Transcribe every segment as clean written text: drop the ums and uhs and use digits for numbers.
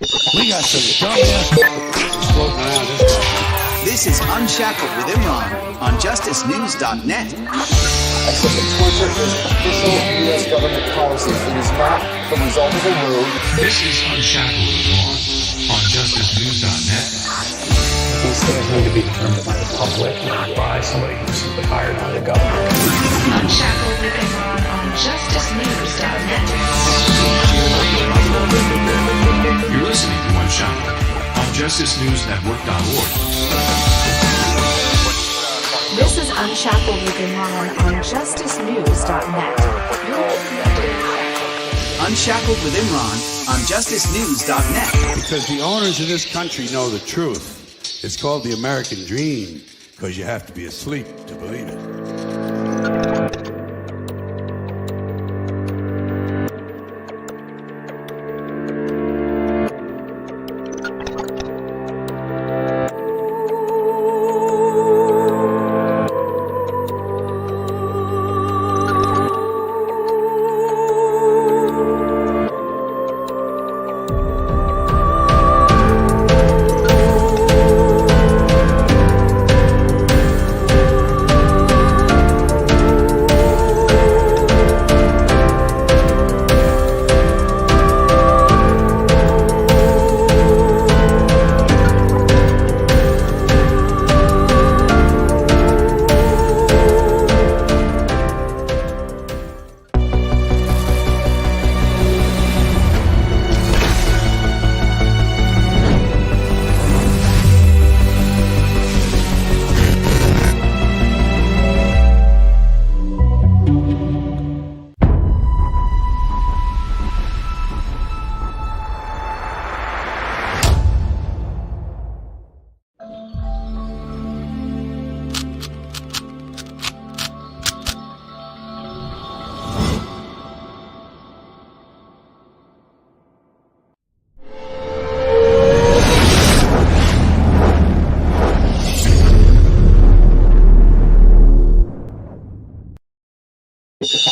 We got some dumbass floating around this country. This is Unshackled with Imran on justicenews.net. I said that torture is official U.S. government policy. It is not the result of a ruse. This is Unshackled with Imran on justicenews.net. These things need to be determined by the public, not by somebody who's simply hired by the government. Unshackled with Imran on justicenews.net. You're listening to Unshackled on justicenewsnetwork.org. This is Unshackled with Imran on justicenews.net. Unshackled with Imran on justicenews.net. Because the owners of this country know the truth. It's called the American dream, because you have to be asleep to believe it.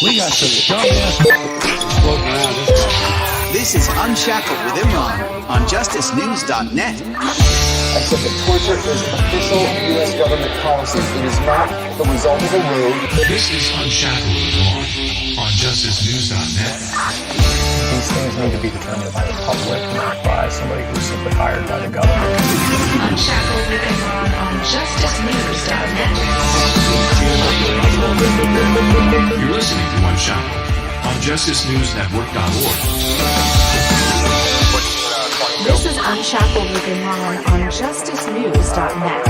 We got some dumbass floating around this country. This is Unshackled with Imran on justicenews.net. I said that torture is official U.S. government policy. It is not the result of a ruse. This is Unshackled with Imran on justicenews.net. These things need to be determined by the public, not by somebody who's simply hired by the government. Unshackled with Imran on justicenews.net. You're listening to Unshackled on justicenewsnetwork.org. This is Unshackled with Imran on justicenews.net.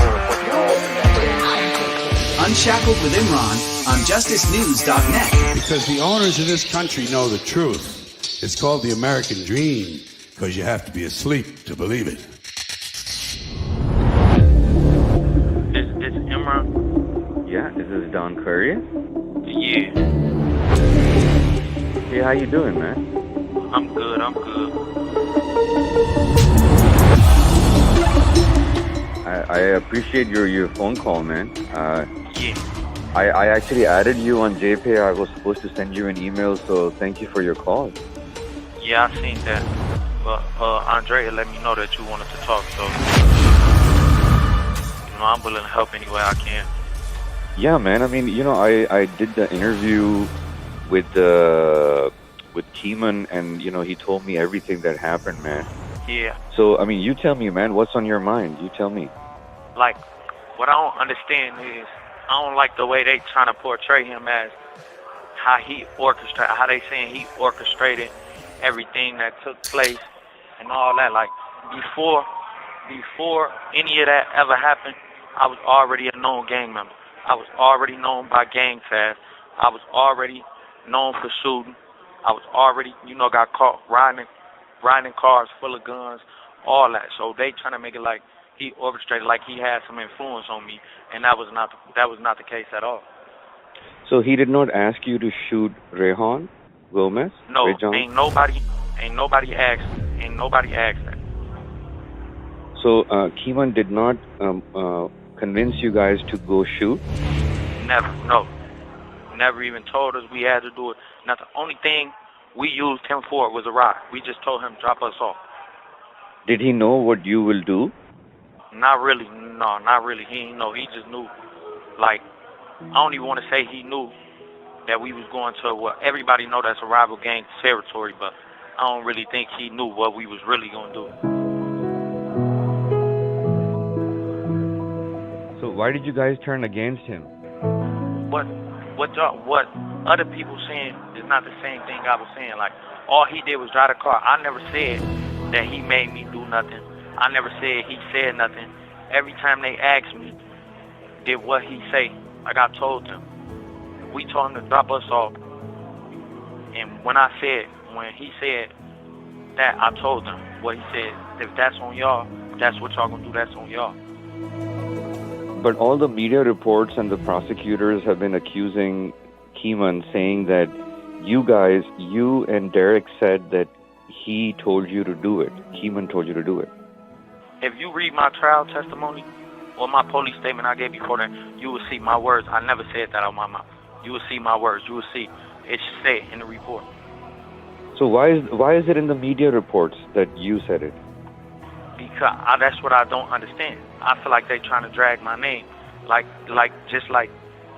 Unshackled with Imran on justicenews.net. Because the owners of this country know the truth. It's called the American dream, because you have to be asleep to believe it. This Imran? Yeah, is this Donquarius? Yeah, Hey, how you doing, man? I'm good. I appreciate your phone call, man. Yeah. I actually added you on JPay. I was supposed to send you an email, so thank you for your call. Yeah, I seen that. But Andre let me know that you wanted to talk, so I'm willing to help any way I can. Yeah, man. I mean, I did the interview with Kemen, and he told me everything that happened, man. Yeah. So, I mean, you tell me, man, what's on your mind? You tell me. Like, what I don't understand is I don't like the way they trying to portray him as how they saying he orchestrated everything that took place and all that. Like, before any of that ever happened, I was already a known gang member. I was already known by gang theft. I was already known for shooting. I was already, got caught riding cars full of guns, all that. So they trying to make it like he orchestrated, like he had some influence on me, and that was not the case at all. So he did not ask you to shoot Rayjon Gomez? No, Rayjon? ain't nobody asked that. So Kemen did not convince you guys to go shoot? Never even told us we had to do it. Now the only thing we used him for was a ride. We just told him drop us off. Did he know what you will do? Not really. No, not really. He didn't know. He just knew. Like, I don't even want to say he knew that we was going to, well, everybody know that's a rival gang territory, but I don't really think he knew what we was really going to do. So why did you guys turn against him? What other people saying is not the same thing I was saying. Like, all he did was drive the car. I never said that he made me do nothing. I never said he said nothing. Every time they asked me, did what he say, like I told them. We told him to drop us off. And when he said that, I told them what he said. If that's on y'all, that's what y'all gonna do, that's on y'all. But all the media reports and the prosecutors have been accusing Kemen, saying that you and Derrick said that he told you to do it. Kemen told you to do it. If you read my trial testimony or my police statement I gave before that, you will see my words. I never said that out of my mouth. You will see my words. You will see it said in the report. So why is it in the media reports that you said it? Because that's what I don't understand. I feel like they trying to drag my name, just like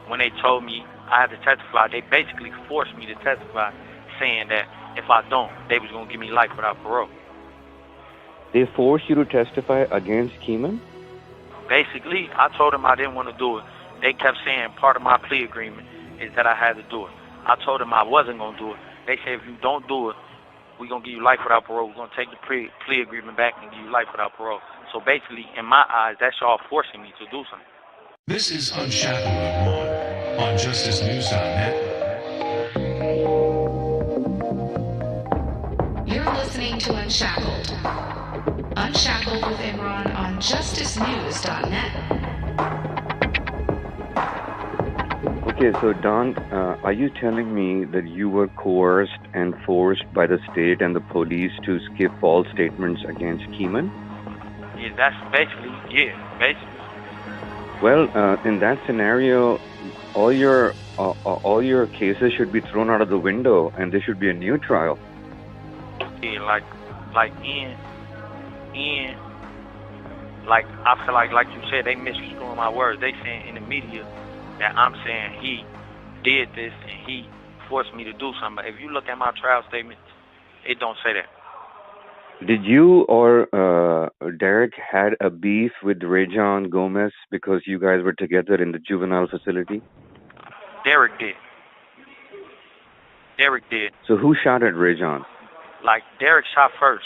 when they told me I had to testify. They basically forced me to testify, saying that if I don't, they was gonna give me life without parole. They forced you to testify against Kemen? Basically, I told them I didn't want to do it. They kept saying part of my plea agreement is that I had to do it. I told them I wasn't gonna do it. They said if you don't do it, we're going to give you life without parole. We're going to take the plea agreement back and give you life without parole. So basically, in my eyes, that's y'all forcing me to do something. This is Unshackled with Imran on JusticeNews.net. You're listening to Unshackled. Unshackled with Imran on JusticeNews.net. Okay, so Don, are you telling me that you were coerced and forced by the state and the police to skip false statements against Kemen? Yeah, that's basically. Well, in that scenario, all your cases should be thrown out of the window, and there should be a new trial. Yeah, like Ian, like I feel like you said, they misconstruing my words. They saying in the media that I'm saying he did this and he forced me to do something. But if you look at my trial statement, it don't say that. Did you or Derrick had a beef with Rayjon Gomez because you guys were together in the juvenile facility? Derrick did. So who shot at Rayjon? Like, Derrick shot first,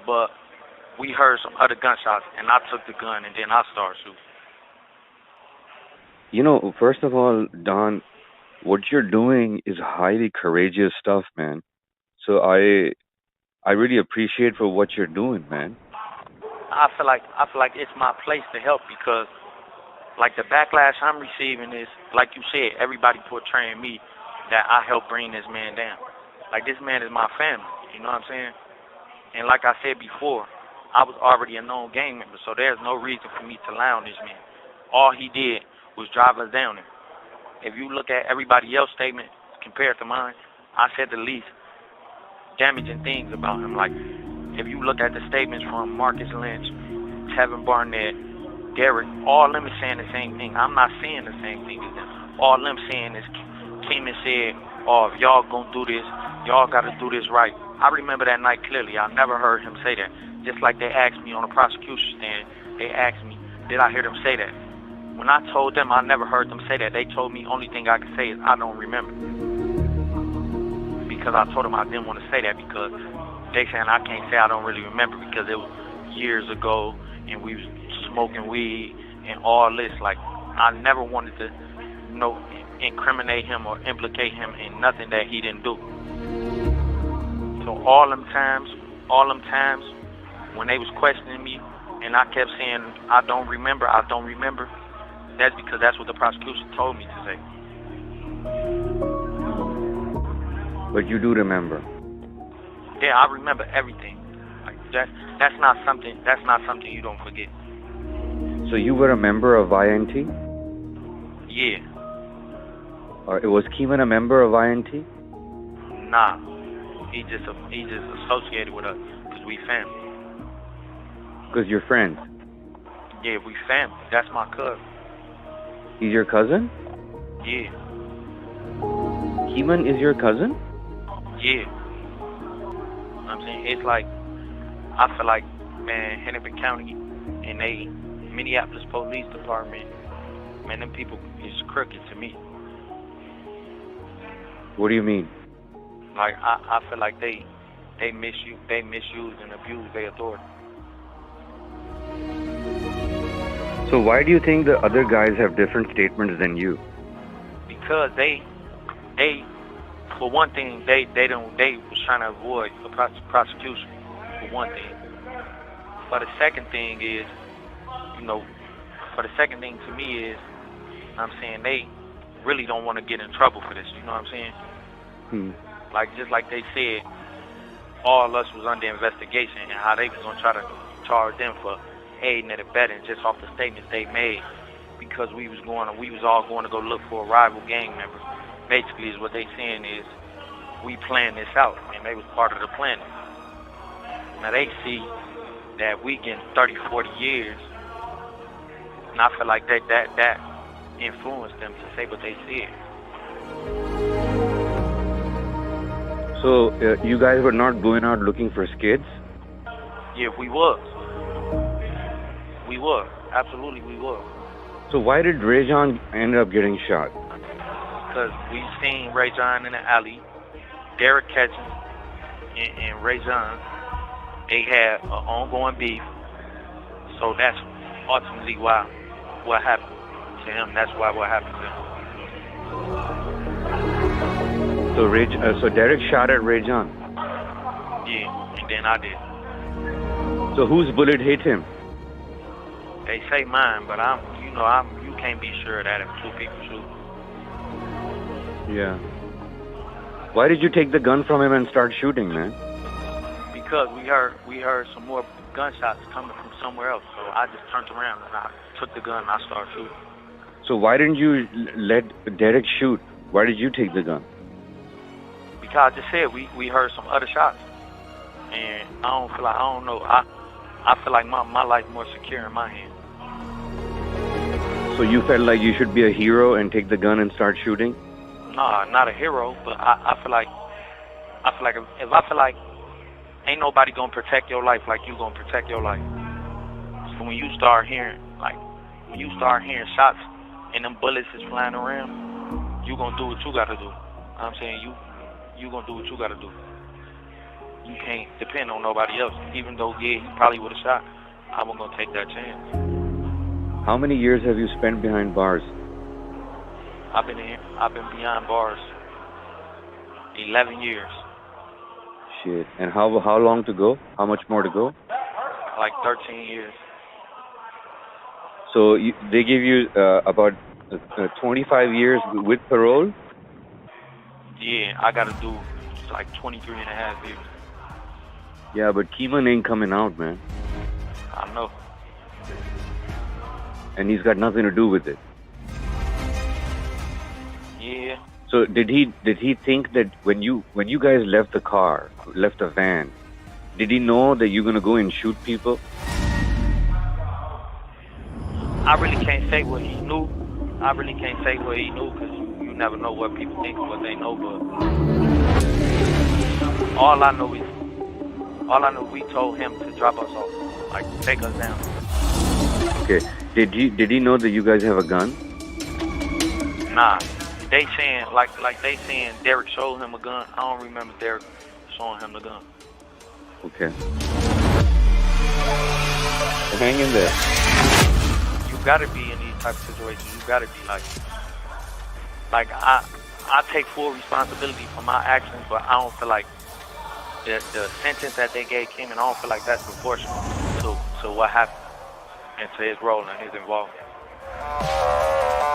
but we heard some other gunshots, and I took the gun, and then I started shooting. You know, first of all, Don, what you're doing is highly courageous stuff, man. So I really appreciate for what you're doing, man. I feel like it's my place to help because, like, the backlash I'm receiving is, like you said, everybody portraying me that I helped bring this man down. Like, this man is my family, you know what I'm saying? And like I said before, I was already a known gang member, so there's no reason for me to lie on this man. All he did was drive us down there. If you look at everybody else's statement compared to mine, I said the least damaging things about him. Like, if you look at the statements from Marcus Lynch, Tevin Barnett, Derrick, all them is saying the same thing. I'm not saying the same thing as them. All them saying is Kemen said, oh, if y'all gonna do this, y'all gotta do this right. I remember that night clearly. I never heard him say that. Just like they asked me on the prosecution stand, they asked me, did I hear them say that? When I told them I never heard them say that, they told me only thing I could say is I don't remember. Because I told them I didn't want to say that because they saying I can't say I don't really remember because it was years ago and we was smoking weed and all this. Like, I never wanted to, incriminate him or implicate him in nothing that he didn't do. So all them times when they was questioning me and I kept saying I don't remember, that's because that's what the prosecution told me to say. But you do remember? Yeah, I remember everything. Like, that's not something you don't forget. So you were a member of INT? Yeah. Was Kemen a member of INT? Nah. He just associated with us because we family. Because you're friends. Yeah, we family. That's my cousin. He's your cousin? Yeah. Kemen is your cousin? Yeah. I'm saying, it's like, I feel like, man, Hennepin County and they Minneapolis Police Department, man, them people is crooked to me. What do you mean? Like, I feel like they misuse and abuse their authority. So why do you think the other guys have different statements than you? Because they for one thing, they was trying to avoid a prosecution, for one thing. For the second thing is, to me is, I'm saying they really don't want to get in trouble for this, you know what I'm saying? Like, just like they said, all of us was under investigation and how they was going to try to charge them for aiding and abetting just off the statements they made because we was all going to go look for a rival gang member. Basically, is what they saying is we planned this out, and they was part of the planning. Now they see that we getting 30, 40 years, and I feel like that influenced them to say what they said. So you guys were not going out looking for skids? Yeah, we was. We was. Absolutely, we was. So why did Rayjon end up getting shot? Because we seen Rayjon in the alley, Derrick Catchings and Rayjon, they had an ongoing beef. So that's ultimately what happened to him. That's why what happened to him. So Derrick shot at Rayjon? Yeah, and then I did. So whose bullet hit him? They say mine, but you can't be sure of that if two people shoot. Yeah. Why did you take the gun from him and start shooting, man? Because we heard some more gunshots coming from somewhere else. So I just turned around and I took the gun and I started shooting. So why didn't you let Derrick shoot? Why did you take the gun? Because I just said we heard some other shots, and I feel like my life more secure in my hand. So you felt like you should be a hero and take the gun and start shooting? Nah, not a hero, but I feel like ain't nobody gonna protect your life like you gonna protect your life. So when you start hearing shots and them bullets is flying around, you gonna do what you gotta do. I'm saying you gonna do what you gotta do. You can't depend on nobody else. Even though he probably would have shot, I wasn't gonna take that chance. How many years have you spent behind bars? I've been behind bars 11 years. Shit. And how long to go? How much more to go? Like 13 years. So they give you about 25 years with parole? Yeah, I gotta do like 23 and a half years. Yeah, but Kemen ain't coming out, man. I know. And he's got nothing to do with it. Yeah. So did he think that when you guys left the van, did he know that you're gonna go and shoot people? I really can't say what he knew. Because you never know what people think or what they know. But all I know, we told him to drop us off, like take us down. Okay. Did he know that you guys have a gun? Nah. They saying like they saying Derrick showed him a gun. I don't remember Derrick showing him the gun. Okay. So hang in there. You gotta be in these type of situations. You gotta be like I take full responsibility for my actions, but I don't feel like the sentence that they gave Kemen, I don't feel like that's proportional to what happened and to his role and his involvement.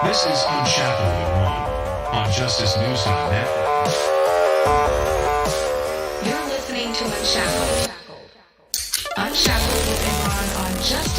This is Unshackled with Imran on JusticeNews.net. You're listening to Unshackled. Unshackled with Imran on Justice